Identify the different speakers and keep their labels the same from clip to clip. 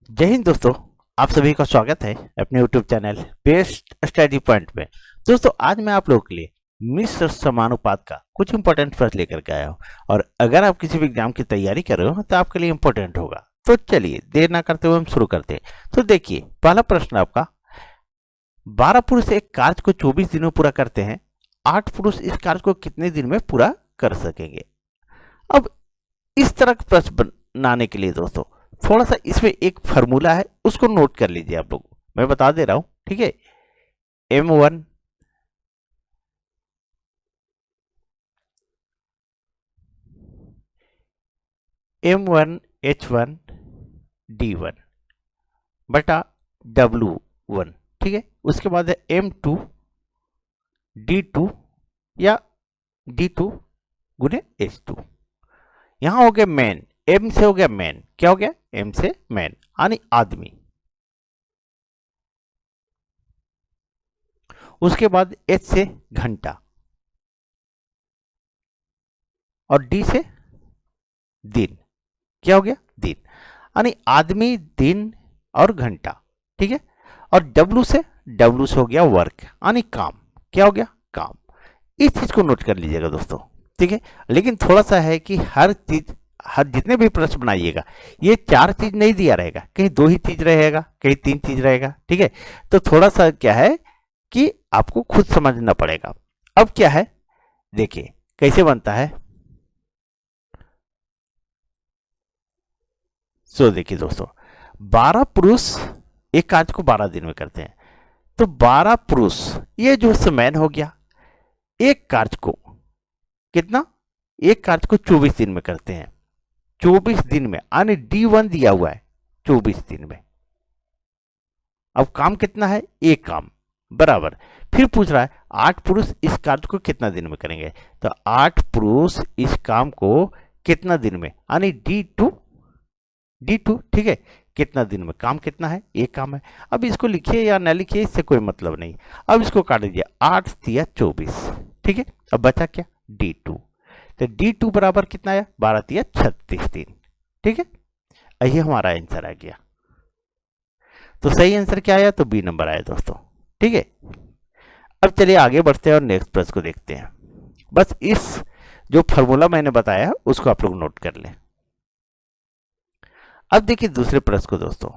Speaker 1: जय हिंद दोस्तों। आप सभी का स्वागत है अपने YouTube channel best study point में। दोस्तों आज मैं आप लोगों के लिए मिश्र समानुपात का कुछ इंपॉर्टेंट प्रश्न लेकर के आया हूँ और अगर आप किसी भी एग्जाम की तैयारी कर रहे हो तो आपके लिए इंपॉर्टेंट होगा। तो चलिए देर ना करते हुए हम शुरू करते हैं। तो देखिए पहला प्रश्न आपका, 12 पुरुष एक कार्य को 24 दिनों में पूरा करते हैं, 8 पुरुष इस कार्य को कितने दिन में पूरा कर सकेंगे। अब इस तरह का प्रश्न बनाने के लिए दोस्तों थोड़ा सा इसमें एक फार्मूला है, उसको नोट कर लीजिए आप लोग। मैं बता दे रहा हूं, ठीक है। M1 H1 D1 बटा W1, ठीक है। उसके बाद है M2 D2 या D2 गुने H2। यहां हो गया मैन, M से हो गया मैन, क्या हो गया M से मैन यानी आदमी। उसके बाद H से घंटा और D से दिन, क्या हो गया दिन, यानी आदमी दिन और घंटा, ठीक है। और W से हो गया वर्क यानी काम, क्या हो गया काम। इस चीज को नोट कर लीजिएगा दोस्तों, ठीक है। लेकिन थोड़ा सा है कि हर जितने भी प्रश्न बनाइएगा ये 4 चीज नहीं दिया रहेगा, कहीं 2 ही चीज रहेगा, कहीं 3 चीज रहेगा, ठीक है। तो थोड़ा सा क्या है कि आपको खुद समझना पड़ेगा। अब क्या है देखिए कैसे बनता है। सो देखिए दोस्तों, 12 पुरुष एक कार्य को 12 दिन में करते हैं, तो 12 पुरुष ये जो समय हो गया, एक कार्य को कितना, एक कार्य को 24 दिन में करते हैं। 24 दिन में यानी D1 दिया हुआ है 24 दिन में। अब काम कितना है, एक काम बराबर। फिर पूछ रहा है 8 पुरुष इस कार्य को कितना दिन में करेंगे, तो 8 पुरुष इस काम को कितना दिन में यानी D2, ठीक है। कितना दिन में, काम कितना है, एक काम है। अब इसको लिखिए या ना लिखिए इससे कोई मतलब नहीं। अब इसको काट दीजिए, 8 दिया 24, ठीक है। अब बचा क्या D2, तो D2 बराबर कितना आया 12 दिया 36 दिन, ठीक है। यही हमारा आंसर आ गया। तो सही आंसर क्या आया, तो बी नंबर आया दोस्तों, ठीक है। अब चलिए आगे बढ़ते हैं और नेक्स्ट प्रश्न को देखते हैं। बस इस जो फॉर्मूला मैंने बताया उसको आप लोग नोट कर लें। अब देखिए दूसरे प्रश्न को दोस्तों।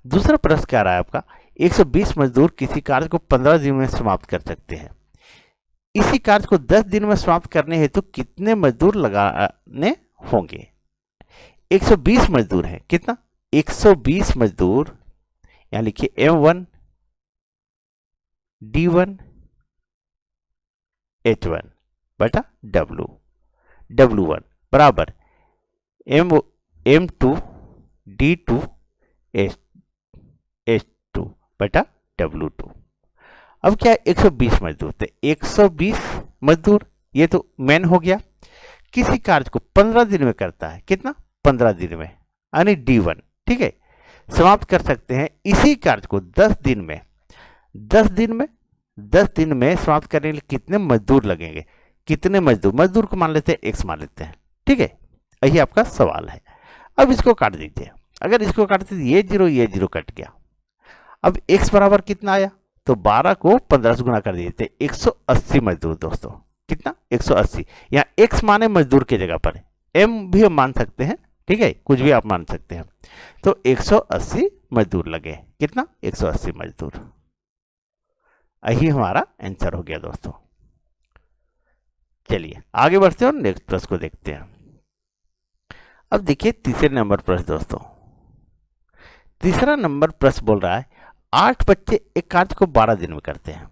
Speaker 1: दूसरा प्रश्न क्या रहा है आपका, 120 मजदूर किसी कार्य को 15 दिन में समाप्त कर सकते हैं। इसी कार्य को 10 दिन में समाप्त करने हेतु कितने मजदूर लगाने होंगे। 120 मजदूर हैं, कितना 120 मजदूर, यहां लिखिए M1 D1 H1 बटा W1 बराबर M2 D2 H2 बटा W2। अब क्या है 120 मजदूर, तो 120 मजदूर ये तो मैन हो गया, किसी कार्य को 15 दिन में करता है, कितना 15 दिन में यानी D1, ठीक है। समाप्त कर सकते हैं इसी कार्य को 10 दिन में, 10 दिन में समाप्त करने के लिए कितने मजदूर लगेंगे। कितने मजदूर, मजदूर को मान लेते हैं x मान लेते हैं, ठीक है। यही आपका सवाल है। अब इसको काट दीजिए, अगर इसको काटते ये जीरो कट गया। अब x बराबर कितना आया, तो 12 को 15 से गुना कर दीजिए, 180 मजदूर दोस्तों, कितना 180। यहाँ x माने मजदूर की जगह पर, m भी हम मान सकते हैं, ठीक है, कुछ भी आप मान सकते हैं। तो 180 मजदूर लगे, कितना 180 मजदूर। यही हमारा आंसर हो गया दोस्तों। चलिए आगे बढ़ते हैं और नेक्स्ट प्रश्न को देखते हैं। अब देखिए तीसरे नंबर प्रश्न दोस्तों। तीसरा नंबर प्रश्न बोल रहा है 8 बच्चे एक कार्य को 12 दिन में करते हैं।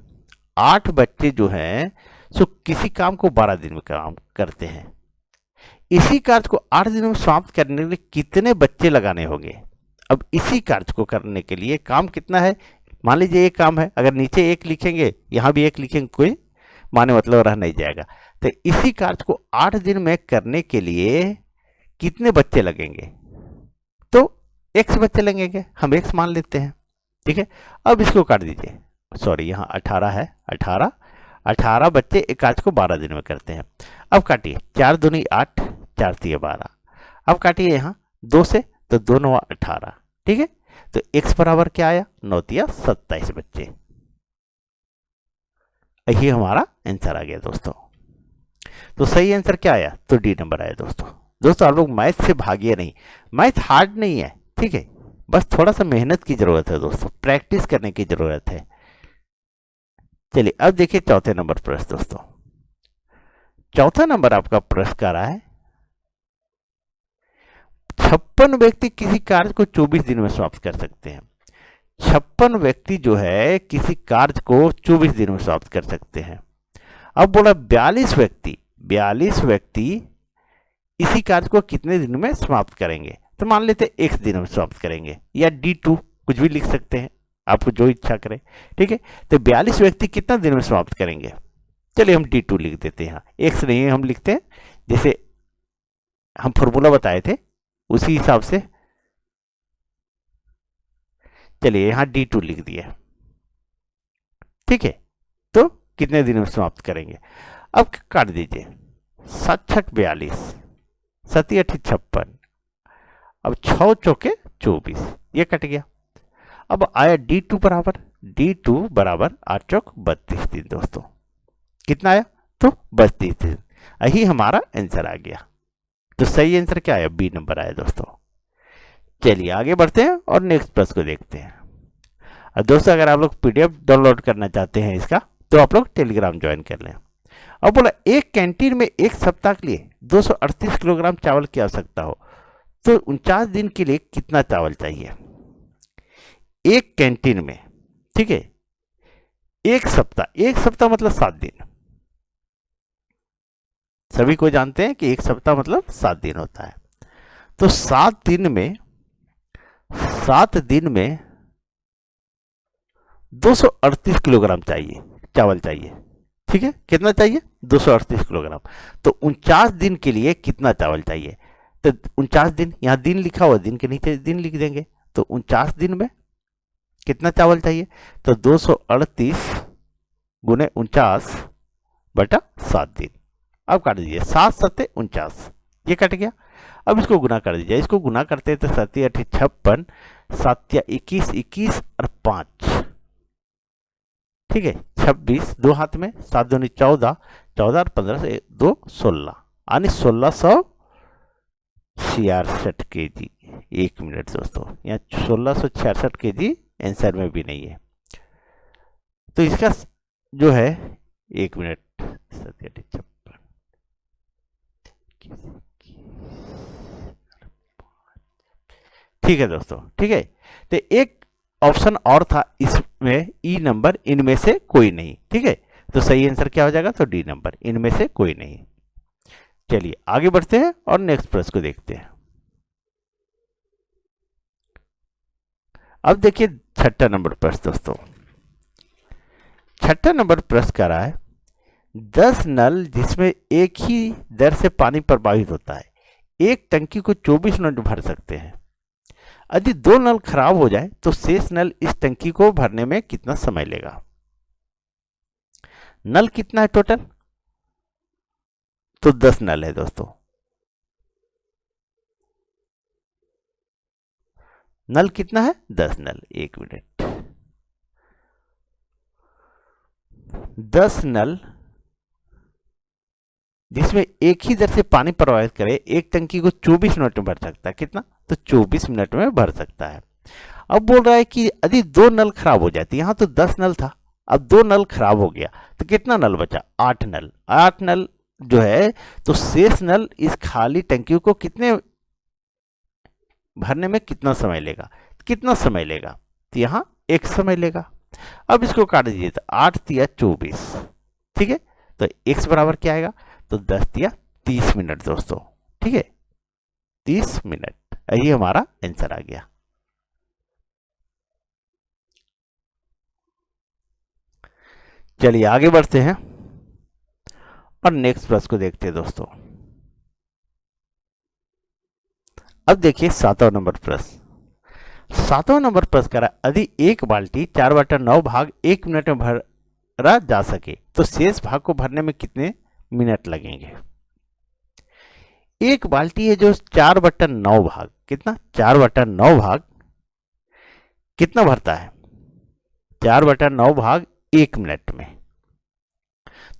Speaker 1: 8 बच्चे जो हैं सो किसी काम को 12 दिन में काम करते हैं। इसी कार्य को 8 दिन में समाप्त करने के लिए कितने बच्चे लगाने होंगे। अब इसी कार्य को करने के लिए काम कितना है, मान लीजिए एक काम है, अगर नीचे एक लिखेंगे यहां भी एक लिखेंगे, कोई माने मतलब रह नहीं जाएगा। तो इसी कार्य को 8 दिन में करने के लिए कितने बच्चे लगेंगे, तो x बच्चे लगेंगे, हम x मान लेते हैं, ठीक है। अब इसको काट दीजिए, सॉरी यहाँ 18 है, 18 बच्चे एक कार्य को 12 दिन में करते हैं। अब काटिए, 4 दूनी 8, 4 तिये 12। अब काटिए यहाँ 2 से तो 2 9 18। ठीक है, तो x बराबर क्या आया, 9 तिया 27 बच्चे। यही हमारा आंसर आ गया दोस्तों। तो सही आंसर क्या आया, तो डी नंबर आया दोस्तों। दोस्तों आप लोग मैथ से भागिए नहीं, मैथ हार्ड नहीं है, ठीक है, बस थोड़ा सा मेहनत की जरूरत है दोस्तों, प्रैक्टिस करने की जरूरत है। चलिए अब देखिए चौथे नंबर प्रश्न दोस्तों। चौथा नंबर आपका प्रश्न का रहा है 56 व्यक्ति किसी कार्य को 24 दिन में समाप्त कर सकते हैं। 56 व्यक्ति जो है किसी कार्य को 24 दिन में समाप्त कर सकते हैं। अब बोला 42 व्यक्ति इसी कार्य को कितने दिन में समाप्त करेंगे, तो मान लेते हैं x दिन में समाप्त करेंगे, या D2 कुछ भी लिख सकते हैं, आपको जो इच्छा करे। ठीक है, तो 42 व्यक्ति कितना दिन में समाप्त करेंगे, चलिए हम D2 लिख देते हैं। x नहीं हम लिखते हैं, जैसे हम फॉर्मूला बताए थे उसी हिसाब से, चलिए यहां D2 लिख दिया। ठीक है, तो कितने दिन में समाप्त करेंगे, अब काट दीजिए, 7 छक 42, 7 8 56, अब 6 चौके 24, ये कट गया। अब आया D2 बराबर 8 चौक 32 दिन दोस्तों, कितना आया, तो 32 दिन। यही हमारा आंसर आ गया। तो सही आंसर क्या आया, बी नंबर आया दोस्तों। चलिए आगे बढ़ते हैं और नेक्स्ट प्रश्न को देखते हैं। और दोस्तों अगर आप लोग पीडीएफ डाउनलोड करना चाहते हैं इसका, तो आप लोग टेलीग्राम ज्वाइन कर लें। अब बोला एक कैंटीन में एक सप्ताह के लिए 238 किलोग्राम चावल की आवश्यकता हो, तो 49 दिन के लिए कितना चावल चाहिए। एक कैंटीन में, ठीक है, एक सप्ताह मतलब 7 दिन, सभी को जानते हैं कि एक सप्ताह मतलब 7 दिन होता है। तो 7 दिन में 238 किलोग्राम चाहिए, चावल चाहिए। ठीक है, कितना चाहिए, 238 किलोग्राम। तो 49 दिन के लिए कितना चावल चाहिए, तो 49 दिन, यहां दिन लिखा हुआ, दिन के नीचे दिन लिख देंगे। तो 49 दिन में कितना चावल चाहिए, तो 238 गुने 49 बटा 7 दिन। अब काट दीजिए, 7 7 49, ये कट गया। अब इसको गुना कर दीजिए, इसको गुना करते हैं तो 7 8 56, 7 21 21 और 5, ठीक है, 26, 2 हाथ में, 7 दूनी 14, 14 और 15 से 2 16, यानी 1666 केजी। एक मिनट दोस्तों, यहाँ 1666 केजी आंसर में भी नहीं है, तो इसका जो है, एक मिनट, 7 8 56, ठीक है दोस्तों, ठीक है। तो एक ऑप्शन और था इसमें, ई नंबर, इनमें से कोई नहीं। ठीक है, तो सही आंसर क्या हो जाएगा, तो डी नंबर, इनमें से कोई नहीं। चलिए आगे बढ़ते हैं और नेक्स्ट प्रश्न को देखते हैं। अब देखिए छठा नंबर प्रश्न दोस्तों। छठा नंबर प्रश्न कर रहा है 10 नल जिसमें एक ही दर से पानी प्रवाहित होता है, एक टंकी को 24 मिनट भर सकते हैं। यदि 2 नल खराब हो जाए तो शेष नल इस टंकी को भरने में कितना समय लेगा। नल कितना है टोटल, तो 10 नल है दोस्तों। नल कितना है, 10 नल। एक मिनट, 10 नल जिसमें एक ही दर से पानी प्रवाहित करे, एक टंकी को 24 मिनट में भर सकता है। कितना, तो 24 मिनट में भर सकता है। अब बोल रहा है कि यदि 2 नल खराब हो जाती, यहां तो 10 नल था, अब 2 नल खराब हो गया, तो कितना नल बचा, 8 नल। 8 नल जो है, तो शेष नल इस खाली टंकी को कितने भरने में कितना समय लेगा, कितना समय लेगा, तो यहां एक समय लेगा। अब इसको काट दीजिए, तो 8 तिया 24, ठीक है, तो x बराबर क्या आएगा, तो 10 तिया 30 मिनट दोस्तों। ठीक है, 30 मिनट, यही हमारा आंसर आ गया। चलिए आगे बढ़ते हैं और नेक्स्ट प्रश्न को देखते हैं दोस्तों। अब देखिए 7वां नंबर प्रश्न। 7वां नंबर प्रश्न करा, यदि एक बाल्टी 4/9 भाग 1 मिनट में भरा जा सके, तो शेष भाग को भरने में कितने मिनट लगेंगे। एक बाल्टी है जो 4/9 भाग, कितना 4/9 भाग कितना भरता है, 4/9 भाग 1 मिनट में।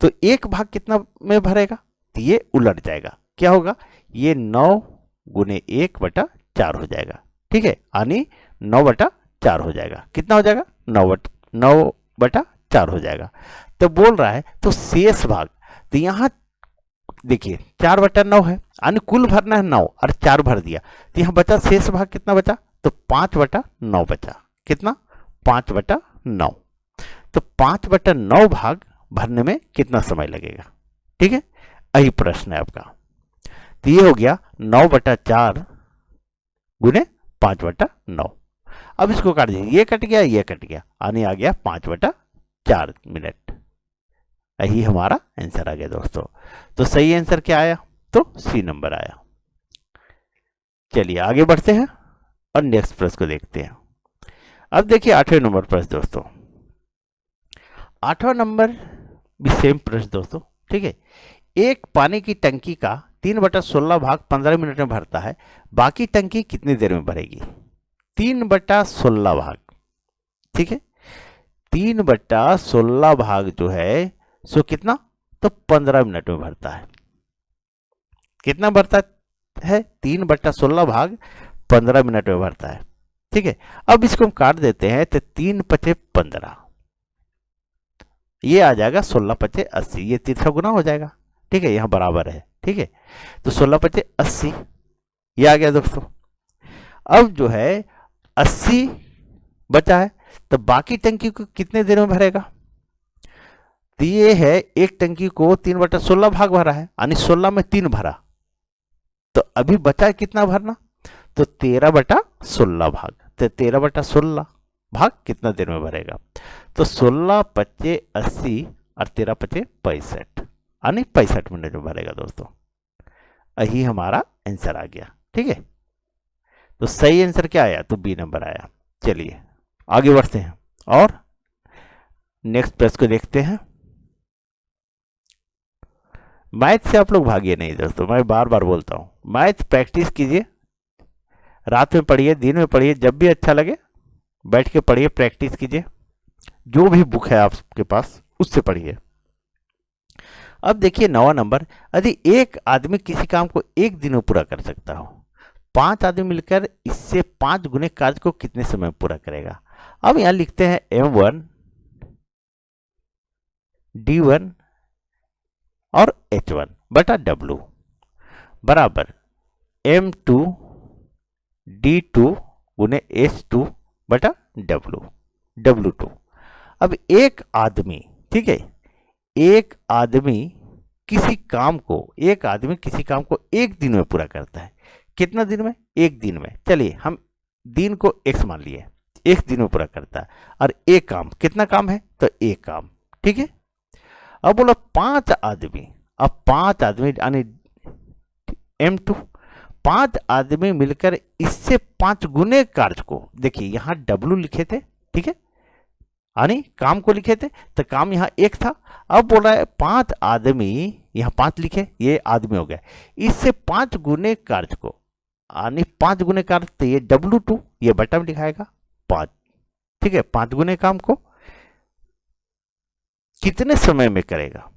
Speaker 1: तो एक भाग कितना में भरेगा, तो ये उलट जाएगा, क्या होगा, ये 9 गुने 1/4 हो जाएगा। ठीक है, यानी 9/4 हो जाएगा। कितना हो जाएगा, 9/4 हो जाएगा। तो बोल रहा है तो शेष भाग, तो यहां देखिए 4/9 है, यानी कुल भरना है 9 और 4 भर दिया, तो यहां बचा शेष भाग कितना बचा, तो 5/9 बचा। कितना, 5/9। तो 5/9 भाग भरने में कितना समय लगेगा। ठीक है, यही प्रश्न है आपका। तो ये हो गया 9/4 गुने 5/9। अब इसको काट दीजिए, ये कट गया, ये कट गया, यानी आ गया 5/4 मिनट। यही हमारा आंसर आ गया दोस्तों। तो सही आंसर क्या आया, तो सी नंबर आया। चलिए आगे बढ़ते हैं और नेक्स्ट प्रश्न को देखते हैं। अब देखिए 8वें नंबर प्रश्न दोस्तों। 8वां नंबर भी सेम प्रश्न दोस्तों। ठीक है, एक पानी की टंकी का 3/16 भाग 15 मिनट में भरता है, बाकी टंकी कितनी देर में भरेगी। 3/16 भाग, ठीक है, 3/16 भाग जो है सो कितना, तो 15 मिनट में भरता है। कितना भरता है, 3/16 भाग 15 मिनट में भरता है। ठीक है, अब इसको हम काट देते हैं, तो 3×5=15, ये आ जाएगा 16×5=80, ये तीसरा गुना हो जाएगा। ठीक है, यहां बराबर है। ठीक है, तो 16×5=80 ये आ गया दोस्तों। अब जो है 80 बचा है, तो बाकी टंकी को कितने देर में भरेगा। तो ये है, एक टंकी को 3/16 भाग भरा है, यानी 16 में 3 भरा, तो अभी बचा कितना भरना, तो 13/16 भाग। तो 13/16 भाग कितना देर में भरेगा, तो 16×5=80 और 13×5=65, यानी 65 मिनट में भरेगा दोस्तों। यही हमारा आंसर आ गया। ठीक है, तो सही आंसर क्या आया, तो बी नंबर आया। चलिए आगे बढ़ते हैं और नेक्स्ट प्रश्न को देखते हैं। मैथ से आप लोग भागिए नहीं दोस्तों, मैं बार बार बोलता हूं, मैथ प्रैक्टिस कीजिए, रात में पढ़िए, दिन में पढ़िए, जब भी अच्छा लगे बैठ के पढ़िए, प्रैक्टिस कीजिए, जो भी बुक है आपके पास उससे पढ़िए। अब देखिए 9वां नंबर, यदि एक आदमी किसी काम को एक दिन में पूरा कर सकता हो, 5 आदमी मिलकर इससे 5 गुने कार्य को कितने समय में पूरा करेगा। अब यहां लिखते हैं M1 D1 और H1 बटा W बराबर M2 D2 गुने H2 बटा W2। अब एक आदमी, ठीक है, एक आदमी किसी काम को एक दिन में पूरा करता है। कितना दिन में, एक दिन में। चलिए हम दिन को x मान लिए, एक दिन में पूरा करता है, और एक काम, कितना काम है, तो एक काम। ठीक है, अब बोलो 5 आदमी, अब 5 आदमी यानी M2, 5 आदमी मिलकर इससे 5 गुने कार्य को, देखिए यहां W लिखे थे, ठीक है, यानी काम को लिखे थे, तो काम यहां एक था। अब बोल रहा है 5 आदमी, यहां 5 लिखे, ये आदमी हो गया, इससे 5 गुने कार्य को, यानी 5 गुने कार्य, तो ये W2, ये बटा में लिखाएगा 5। ठीक है, 5 गुने काम को कितने समय में करेगा,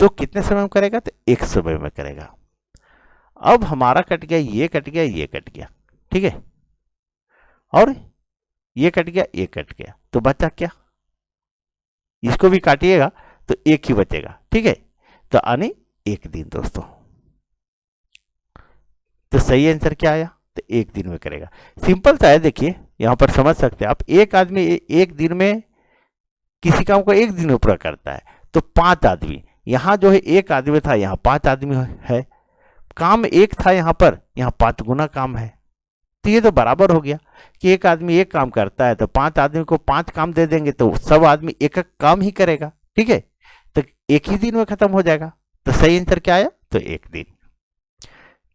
Speaker 1: तो कितने समय में करेगा, तो एक समय में करेगा। अब हमारा कट गया, ये कट गया, ये कट गया, ठीक है, और ये कट गया, ये कट गया, तो बचा क्या, इसको भी काटिएगा तो एक ही बचेगा। ठीक है, तो आने एक दिन दोस्तों। तो सही आंसर क्या आया, तो एक दिन में करेगा। सिंपल सा है, देखिए यहां पर समझ सकते हैं आप, एक आदमी एक दिन में किसी काम को एक दिन में पूरा करता है, तो 5 आदमी, यहां जो है एक आदमी था, यहां 5 आदमी है, काम एक था यहां पर, यहां 5 गुना काम है, तो ये तो बराबर हो गया कि एक आदमी एक काम करता है, तो 5 आदमी को 5 काम दे देंगे, तो सब आदमी एक एक काम ही करेगा। ठीक है, तो एक ही दिन में खत्म हो जाएगा। तो सही आंसर क्या आया, तो एक दिन।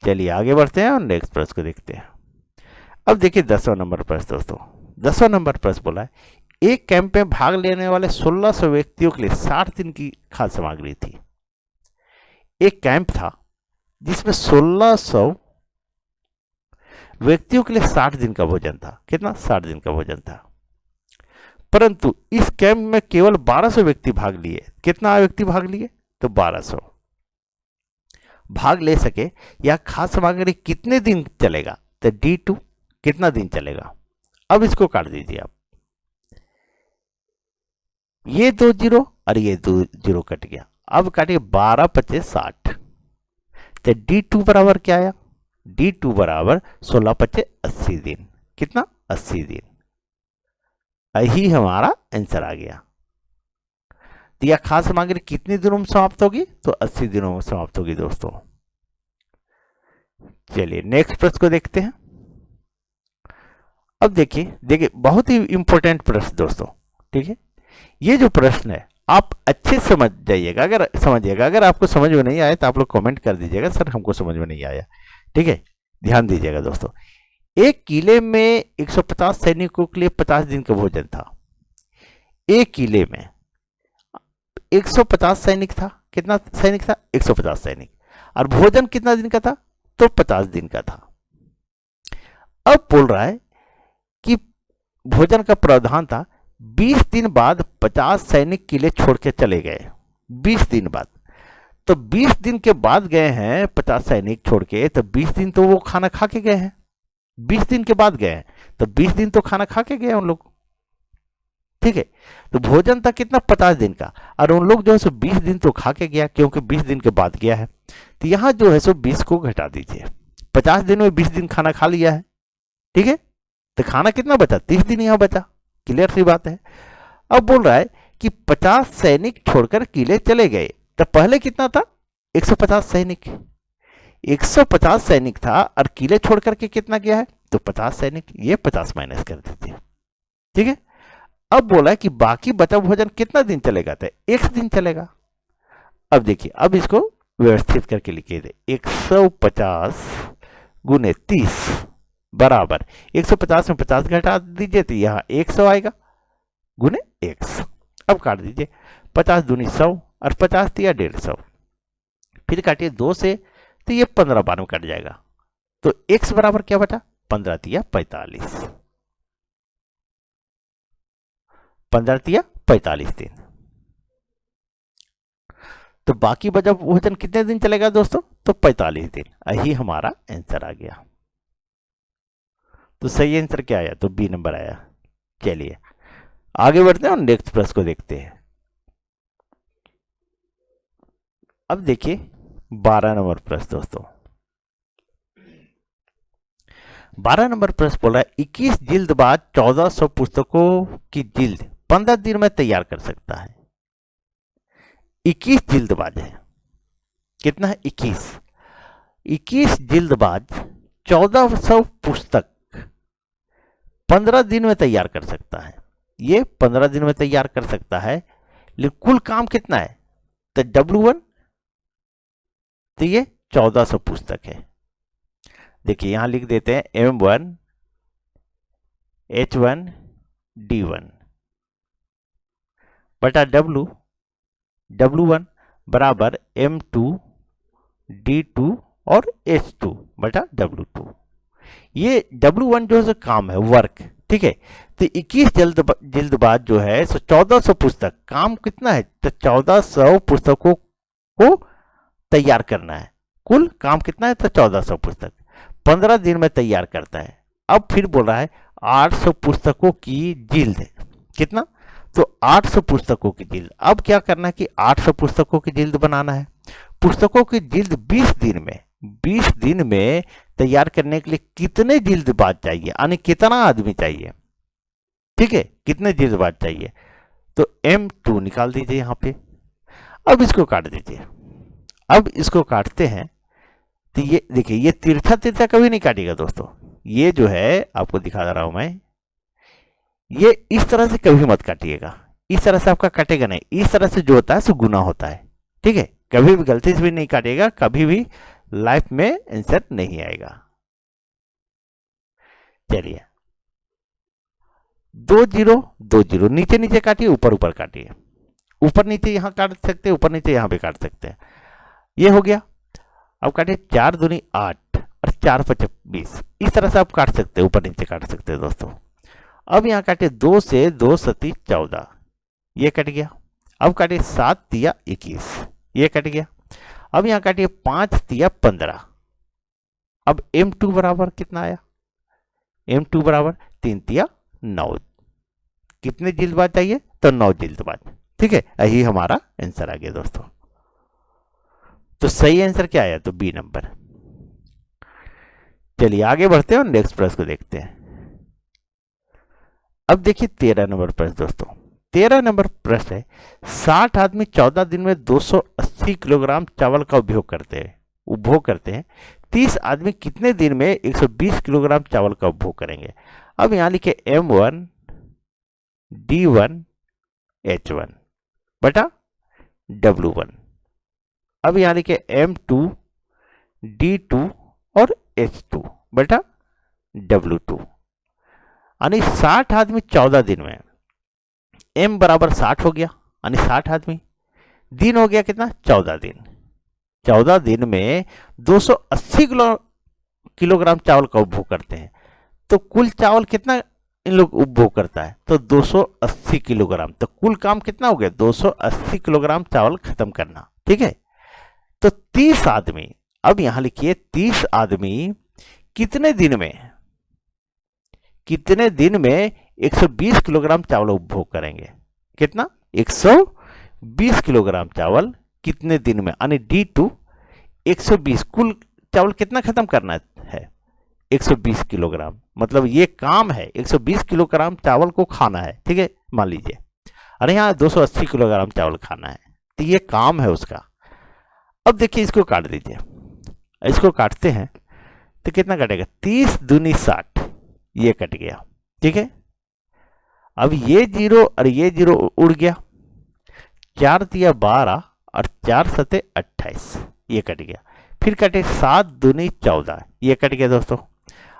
Speaker 1: चलिए आगे बढ़ते हैं और नेक्स्ट प्रश्न को देखते हैं। अब देखिए 10वां नंबर प्रश्न दोस्तों। 10वां नंबर प्रश्न बोला है, एक कैंप में भाग लेने वाले 1600 व्यक्तियों के लिए 60 दिन की खाद्य सामग्री थी। एक कैंप था जिसमें 1600 व्यक्तियों के लिए 60 दिन का भोजन था। कितना? 60 दिन का भोजन था। परंतु इस कैंप में केवल 1200 व्यक्ति भाग लिए। कितना व्यक्ति भाग लिए? तो 1200 भाग ले सके। यह खास सामग्री कितने दिन चलेगा? तो D2 कितना दिन चलेगा? अब इसको काट दीजिए आप। ये 2 जीरो और ये 2 जीरो कट गया। अब काटिए 12 25 60। तो D2 बराबर क्या आया? D2 बराबर 16 25 80 दिन। कितना? 80 दिन। यही हमारा आंसर आ गया। तो यह खास सामग्री कितने दिनों में समाप्त होगी? तो 80 दिनों में समाप्त होगी दोस्तों। चलिए नेक्स्ट प्रश्न को देखते हैं। अब देखिए बहुत ही इंपॉर्टेंट प्रश्न दोस्तों। ठीक है, ये जो प्रश्न है आप अच्छे समझ जाइएगा। अगर आपको समझ में नहीं आया तो आप लोग कमेंट कर दीजिएगा, सर हमको समझ में नहीं आया। ठीक है, ध्यान दीजिएगा दोस्तों। एक किले में 150 सैनिकों के लिए 50 दिन का भोजन था। एक किले में 150 सैनिक था। कितना सैनिक था? 150 सैनिक। और भोजन कितना दिन का था? तो 50 दिन का था। अब बोल रहा है कि भोजन का प्रावधान था 20 दिन बाद 50 सैनिक किले छोड़ के चले गए। 20 दिन बाद, तो 20 दिन के बाद गए हैं 50 सैनिक छोड़ के, तो 20 दिन तो वो खाना खा के गए हैं। 20 दिन के बाद गए हैं तो 20 दिन तो खाना खा के गए उन लोग। ठीक है, तो भोजन था कितना? 50 दिन का, और उन लोग जो है सो 20 दिन तो खा के गया, क्योंकि 20 दिन के बाद गया है। तो यहां जो है सो 20 को घटा दीजिए। 50 दिन में 20 दिन खाना खा लिया है। ठीक है, तो खाना कितना बचा? 30 दिन यहां बचा। क्लियर सी बात है। अब बोल रहा है कि 50 सैनिक छोड़कर किले चले गए। तो पहले कितना था? 150 सैनिक। 150 सैनिक था और किले छोड़ करके कितना गया है? तो 50 सैनिक। ये 50 माइनस कर दीजिए। ठीक है, अब बोला है कि बाकी बचा भोजन कितना दिन चलेगा? तो 1 दिन चलेगा। अब देखिए, अब इसको व्यवस्थित करके लिखिए दे। 150 गुने 30 बराबर 150 में 50 घटा दीजिए तो यहां 100 आएगा गुने 100। अब काट दीजिए। 50 दूनी 100 और 50 दिया 150। फिर काटिए 2 से, तो ये 15 बार में कट जाएगा। तो x बराबर क्या बचा? 15 दिया 45। 15 दिया 45 दिन। तो बाकी बचा भोजन कितने दिन चलेगा दोस्तों? तो 45 दिन। यही हमारा आंसर आ गया। तो सही आंसर क्या आया? तो बी नंबर आया। चलिए आगे बढ़ते हैं और नेक्स्ट प्रश्न को देखते हैं। अब देखिए 12 नंबर प्रश्न दोस्तों। 12 नंबर प्रश्न बोल रहा है 21 जिल्द बाद 1400 पुस्तकों की जिल्द 15 दिन में तैयार कर सकता है। 21 जिल्द बाद है। कितना है? 21 जिल्द बाद 1400 पुस्तक 15 दिन में तैयार कर सकता है। ये 15 दिन में तैयार कर सकता है, लेकिन कुल काम कितना है? तो W1, तो ये 1400 पुस्तक है। देखिए यहां लिख देते हैं M1 H1 D1 बटा W1 बराबर M2 D2 और H2 बटा W2। ये W1 जो है काम है, वर्क। ठीक है, तो 21 जिल्द बाद जो है सो 1400 पुस्तक, काम कितना है? तो 1400 पुस्तकों को तैयार करना है। कुल काम कितना है? तो 1400 पुस्तक 15 दिन में तैयार करता है। अब फिर बोल रहा है 800 पुस्तकों की जिल्द। कितना? तो 800 पुस्तकों की जिल्द। अब क्या करना है कि 800 पुस्तकों की जिल्द बनाना है। पुस्तकों की जिल्द 20 दिन में तैयार करने के लिए कितने जिल्द बाद चाहिए, यानी कितना आदमी चाहिए? ठीक है, कितने जिल्द बाद चाहिए? तो M2 निकाल दीजिए यहां पे। अब इसको काट दीजिए। अब इसको काटते हैं तो ये देखिए, ये तिरछा कभी नहीं काटेगा दोस्तों। ये जो है आपको दिखा रहा हूं मैं, ये इस तरह से कभी मत काटिएगा। इस तरह से आपका कटेगा नहीं। इस तरह से जो होता है सो गुना होता है। ठीक है, कभी भी गलती से भी नहीं काटेगा, कभी भी लाइफ में आंसर नहीं आएगा। चलिए 2 0 नीचे नीचे काटिए, ऊपर ऊपर काटिए। ऊपर नीचे यहां काट सकते हैं, ऊपर नीचे यहां पे काट सकते हैं। ये हो गया। अब काटिए 4 दूनी 8 और 4 5 20। इस तरह से आप काट सकते हैं, ऊपर नीचे काट सकते हैं दोस्तों। अब यहाँ काटिए 2 से 2 सती 14, ये कट गया। अब काटिए 7 तिया 21, ये कट गया। अब यहाँ काटिए 5 तिया 15। अब M2 बराबर कितना आया? M2 बराबर 3 तिया 9। कितने जिल्दबाज चाहिए? तो 9 जिल्दबाज। ठीक है, यही हमारा आंसर आ गया दोस्तों। तो सही आंसर क्या आया? तो बी नंबर। चलिए आगे बढ़ते हैं और नेक्स्ट प्रश्न को देखते हैं। अब देखिए 13 नंबर प्रश्न दोस्तों। 13 नंबर प्रश्न है, 60 आदमी 14 दिन में 280 किलोग्राम चावल का उपभोग करते हैं। 30 आदमी कितने दिन में 120 किलोग्राम चावल का उपभोग करेंगे? अब यहां लिखे M1 D1 H1 बटा W1। अब यहां लिखे M2 D2 और H2 बटा W2। यानी 60 आदमी 14 दिन में, M बराबर 60 हो गया, यानी 60 आदमी, दिन हो गया कितना? 14 दिन। 14 दिन में 280 किलोग्राम चावल का उपभोग करते हैं। तो कुल चावल कितना इन लोग उपभोग करता है? तो 280 किलोग्राम। तो कुल काम कितना हो गया? 280 किलोग्राम चावल खत्म करना। ठीक है, तो 30 आदमी, अब यहां लिखिए 30 आदमी कितने दिन में 120 किलोग्राम चावल उपभोग करेंगे? कितना? 120 किलोग्राम चावल कितने दिन में, यानी D2 120। कुल चावल कितना खत्म करना है? 120 किलोग्राम। मतलब ये काम है, 120 किलोग्राम चावल को खाना है। ठीक है, मान लीजिए, अरे यहाँ 280 किलोग्राम चावल खाना है, तो ये काम है उसका। अब देखिए इसको काट दीजिए, इसको काटते हैं तो कितना कटेगा? 30 दूनी 60, ये कट गया। ठीक है, अब ये 0 और ये 0 उड़ गया। 4 तिया 12 और 4 सते 28, ये कट गया। फिर कटे 7 दूनी 14, ये कट गया दोस्तों।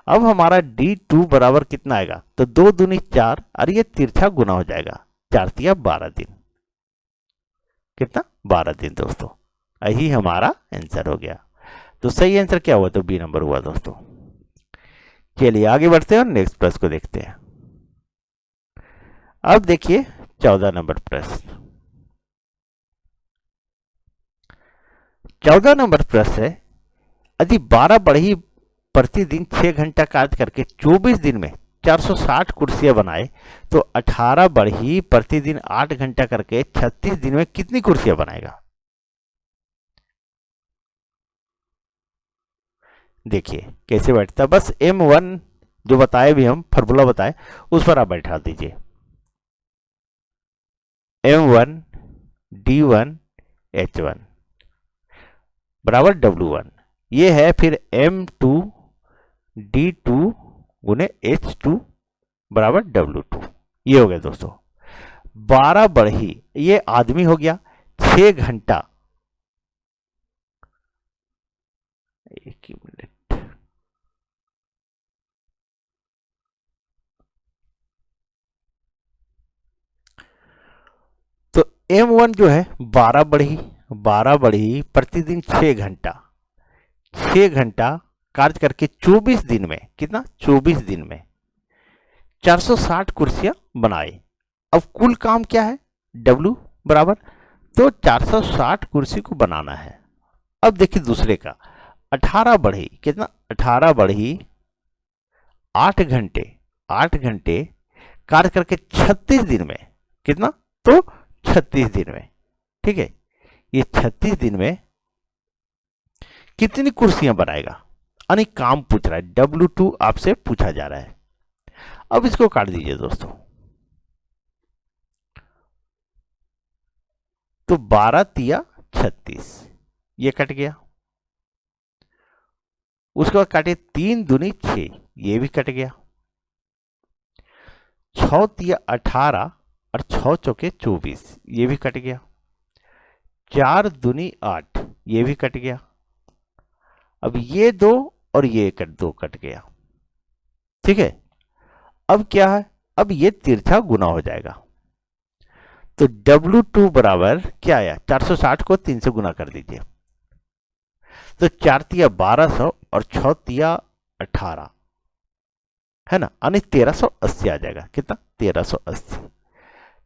Speaker 1: अब हमारा D2 बराबर कितना आएगा? तो 2 दूनी 4 और ये तिरछा गुना हो जाएगा, 4 तिया 12 दिन। कितना? 12 दिन दोस्तों। यही हमारा आंसर हो गया। तो सही आंसर क्या हुआ? तो बी नंबर हुआ दोस्तों। चलिए आगे बढ़ते हैं और नेक्स्ट प्रश्न को देखते हैं। अब देखिए 14 नंबर प्रश्न। 14 नंबर प्रश्न है, यदि 12 बढ़ई प्रतिदिन 6 घंटा कार्य करके 24 दिन में 460 कुर्सियां बनाए तो 18 बढ़ई प्रतिदिन 8 घंटा करके 36 दिन में कितनी कुर्सियां बनाएगा? देखिए कैसे बैठता है, बस M1 जो बताए भी हम फॉर्मूला बताए उस पर आप बैठा दीजिए। M1 D1 H1 बराबर W1, ये है फिर M2 D2 गुने H2 बराबर W2। ये हो गया दोस्तों। 12 बढ़ी, ये आदमी हो गया, 6 घंटा, एक मिनट, तो M1 जो है 12 बढ़ी प्रतिदिन 6 घंटा, 6 घंटा कार्य करके 24 दिन में, कितना? 24 दिन में 460 कुर्सियां बनाए। अब कुल काम क्या है? W बराबर, तो 460 कुर्सी को बनाना है। अब देखिए दूसरे का 18 बढ़ी, कितना? 18 बढ़ी 8 घंटे कार्य करके 36 दिन में, कितना? तो 36 दिन में। ठीक है, ये 36 दिन में कितनी कुर्सियां बनाएगा? यानी काम पूछ रहा है, W2 आपसे पूछा जा रहा है। अब इसको काट दीजिए दोस्तों, तो 12 तिया 36, ये कट गया। उसके बाद काटे 3 दूनी 6, ये भी कट गया। 6 तिया 18 और 6 चौके 24, ये भी कट गया। 4 दूनी 8, ये भी कट गया। अब ये 2 और ये दो कट गया। ठीक है, अब क्या है? अब ये तिरछा गुना हो जाएगा, तो W2 बराबर क्या आया? 460 को 3 से गुना कर दीजिए, तो 4 तिया 1200 और 6 तिया 18, है ना, यानी 1380 आ जाएगा। कितना? 1380।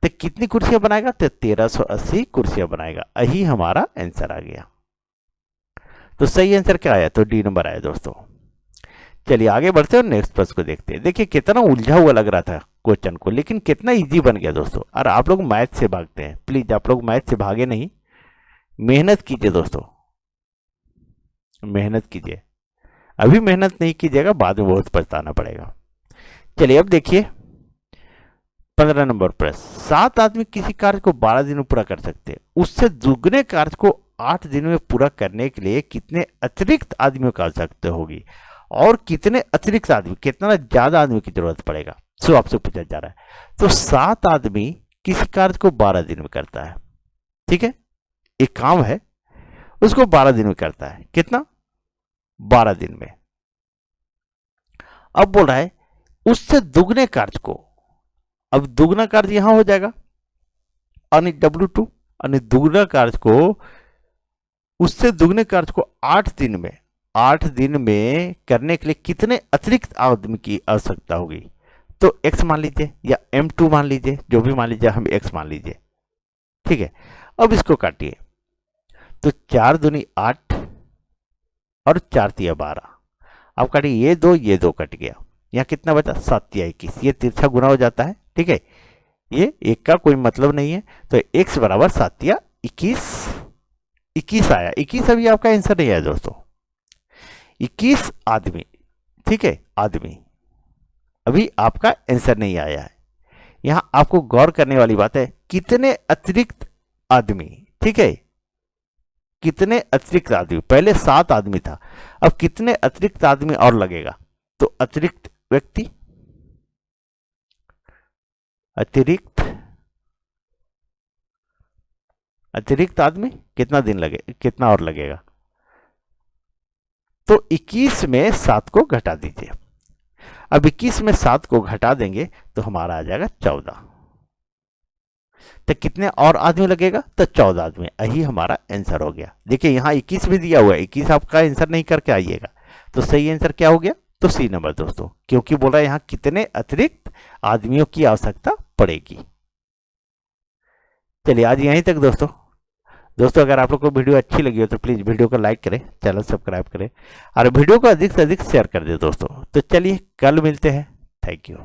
Speaker 1: तो कितनी कुर्सियां बनाएगा? तो 1380 कुर्सियां बनाएगा। यही हमारा आंसर आ गया। तो सही आंसर क्या आया? तो डी नंबर आया दोस्तों। चलिए आगे बढ़ते हैं और नेक्स्ट प्रश्न को देखते हैं। देखिए कितना उलझा हुआ लग रहा था क्वेश्चन को, लेकिन कितना इजी बन गया दोस्तों। और आप लोग मैथ से भागते हैं, प्लीज आप लोग मैथ से भागे नहीं, मेहनत कीजिए दोस्तों, मेहनत कीजिए। अभी मेहनत नहीं कीजिएगा, बाद में बहुत पछताना पड़ेगा। चलिए अब देखिए 15 नंबर प्रश्न। 7 आदमी किसी कार्य को 12 दिन में पूरा कर सकते हैं, उससे दुगने कार्य को 8 दिन में पूरा करने के लिए कितने अतिरिक्त आदमियों की आवश्यकता होगी, और कितने अतिरिक्त आदमी, कितना ज्यादा आदमी की जरूरत पड़ेगा, सो आपसे पूछा जा रहा है। तो 7 आदमी किसी कार्य को 12 दिन में करता है, ठीक है, एक काम है उसको 12 दिन में करता है। कितना? 12 दिन में। अब बोल रहा है उससे दुगने कार्य को, अब दुगना कार्य यहां हो जाएगा यानी W2, यानी दुगना कार्य को, उससे दुगने कार्य को 8 दिन में, 8 दिन में करने के लिए कितने अतिरिक्त आदमी की आवश्यकता होगी। तो x मान लीजिए या M2 मान लीजिए, जो भी मान लीजिए, हम x मान लीजिए, ठीक है। अब इसको काटिए, तो 4 दूनी 8 और 4 तिया 12। अब काटिए, ये दो कट गया, यहाँ कितना बचा? 7 तिया 21। ये तिरछा गुना हो जाता है, ठीक है, ये एक का कोई मतलब नहीं है। तो x बराबर 7 तिया 21, 21 आया। 21 अभी आपका आंसर नहीं आया दोस्तों, 21 आदमी, ठीक है, आदमी अभी आपका आंसर नहीं आया है। यहां आपको गौर करने वाली बात है, कितने अतिरिक्त आदमी, ठीक है, कितने अतिरिक्त आदमी। पहले 7 आदमी था, अब कितने अतिरिक्त आदमी और लगेगा? तो अतिरिक्त व्यक्ति, अतिरिक्त आदमी कितना दिन लगे, कितना और लगेगा? तो 21 में 7 को घटा दीजिए। अब 21 में 7 को घटा देंगे तो हमारा आ जाएगा 14। तो कितने और आदमी लगेगा? तो 14 आदमी। यही हमारा आंसर हो गया। देखिए यहाँ 21 भी दिया हुआ है, 21 आपका आंसर नहीं करके आइएगा। तो सही आंसर क्या हो गया? तो सी नंबर दोस्तों, क्योंकि बोल रहा है यहाँ कितने अतिरिक्त आदमियों की आवश्यकता पड़ेगी। चलिए आज यहीं तक दोस्तों। अगर आप लोग को वीडियो अच्छी लगी हो तो प्लीज वीडियो को लाइक करें, चैनल सब्सक्राइब करें और वीडियो को अधिक से अधिक शेयर कर दें दोस्तों। तो चलिए कल मिलते हैं। Thank you.